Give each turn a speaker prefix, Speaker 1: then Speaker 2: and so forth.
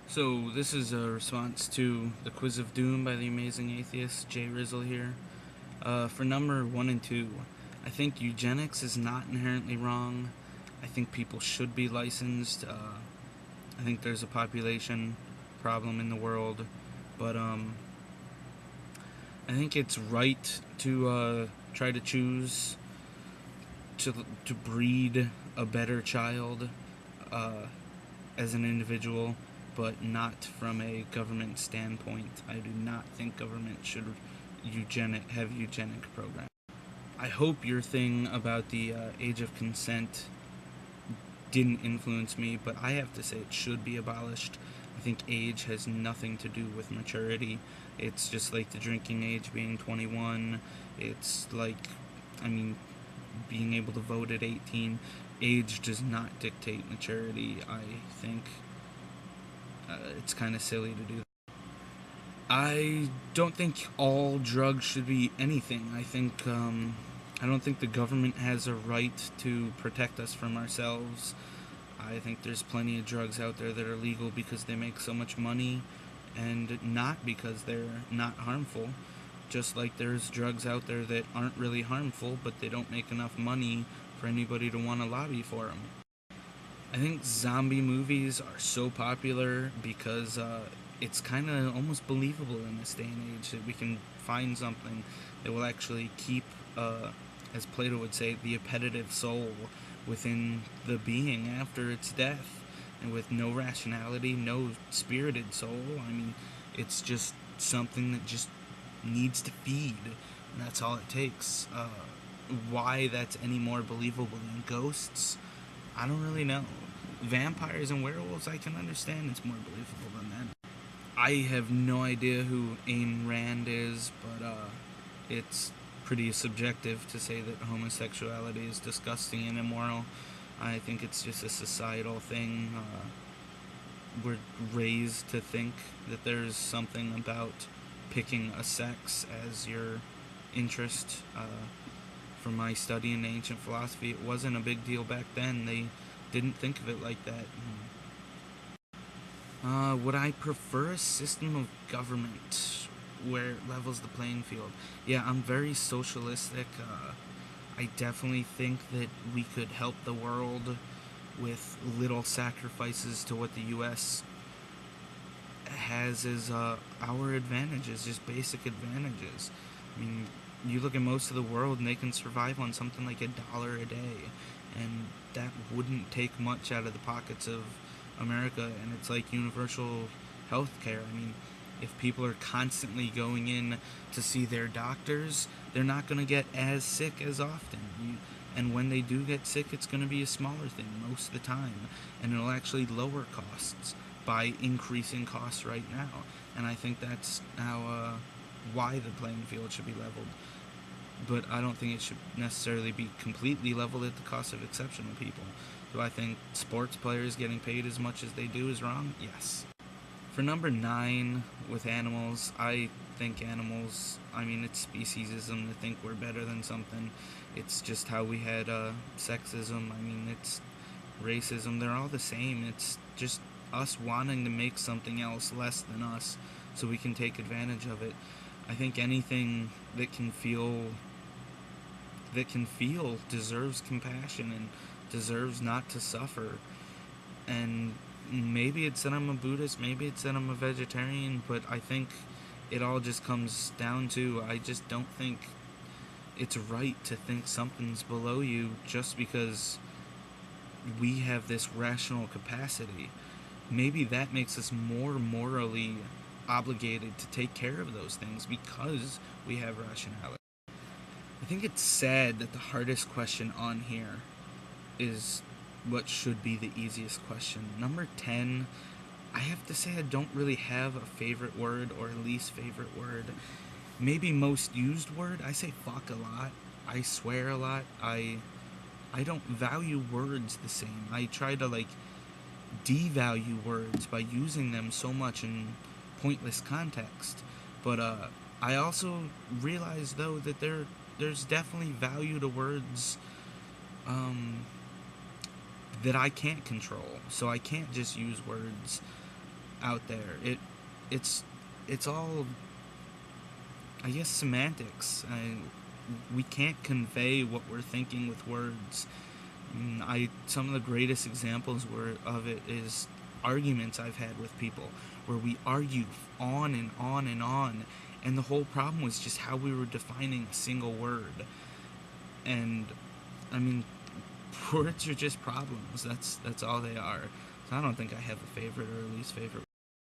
Speaker 1: So this is a response to the Quiz of Doom by The Amazing Atheist, Jay Rizzle here. For number 1 and 2, I think eugenics is not inherently wrong. I think people should be licensed. I think there's a population problem in the world, but I think it's right to try to choose to breed a better child as an individual, but not from a government standpoint. I do not think government should have eugenic programs. I hope your thing about the age of consent didn't influence me, but I have to say it should be abolished. I think age has nothing to do with maturity. It's just like the drinking age being 21. It's like, being able to vote at 18. Age does not dictate maturity. I think it's kind of silly to do that. I don't think all drugs should be anything. I don't think the government has a right to protect us from ourselves. I think there's plenty of drugs out there that are legal because they make so much money and not because they're not harmful. Just like there's drugs out there that aren't really harmful, but they don't make enough money for anybody to want to lobby for them. I think zombie movies are so popular because it's kind of almost believable in this day and age that we can find something that will actually keep, as Plato would say, the appetitive soul within the being after its death. And with no rationality, no spirited soul, it's just something that just needs to feed, and that's all it takes. Why that's any more believable than ghosts, I don't really know. Vampires and werewolves, I can understand it's more believable than that. I have no idea who Ayn Rand is, but it's pretty subjective to say that homosexuality is disgusting and immoral. I think it's just a societal thing. We're raised to think that there's something about picking a sex as your interest. From my study in ancient philosophy, it wasn't a big deal back then. They didn't think of it like that. Would I prefer a system of government where it levels the playing field? Yeah, I'm very socialistic. I definitely think that we could help the world with little sacrifices to what the U.S. has as our advantages, just basic advantages. You look at most of the world and they can survive on something like $1 a day, and that wouldn't take much out of the pockets of America. And it's like universal health care. If people are constantly going in to see their doctors, they're not going to get as sick as often. And when they do get sick, it's going to be a smaller thing most of the time, and it'll actually lower costs by increasing costs right now. And I think that's how why the playing field should be leveled. But I don't think it should necessarily be completely leveled at the cost of exceptional people. Do I think sports players getting paid as much as they do is wrong? Yes. For number 9, with animals, I think animals, it's speciesism to think we're better than something. It's just how we had sexism, it's racism, they're all the same. It's just us wanting to make something else less than us so we can take advantage of it. I think anything that can feel deserves compassion and deserves not to suffer. And maybe it's that I'm a Buddhist, maybe it's that I'm a vegetarian, but I think it all just comes down to, I just don't think it's right to think something's below you just because we have this rational capacity. Maybe that makes us more morally obligated to take care of those things because we have rationality. I think it's sad that the hardest question on here is what should be the easiest question. Number 10, I have to say I don't really have a favorite word or least favorite word. Maybe most used word, I say fuck a lot. I swear a lot. I don't value words the same. I try to devalue words by using them so much in pointless context. But I also realize though that there's definitely value to words that I can't control. So I can't just use words out there. It's it's all, I guess, semantics. We can't convey what we're thinking with words. Some of the greatest examples of it is arguments I've had with people where we argue on and on and on, and the whole problem was just how we were defining a single word. And I mean, words are just problems. That's all they are. So I don't think I have a favorite or a least favorite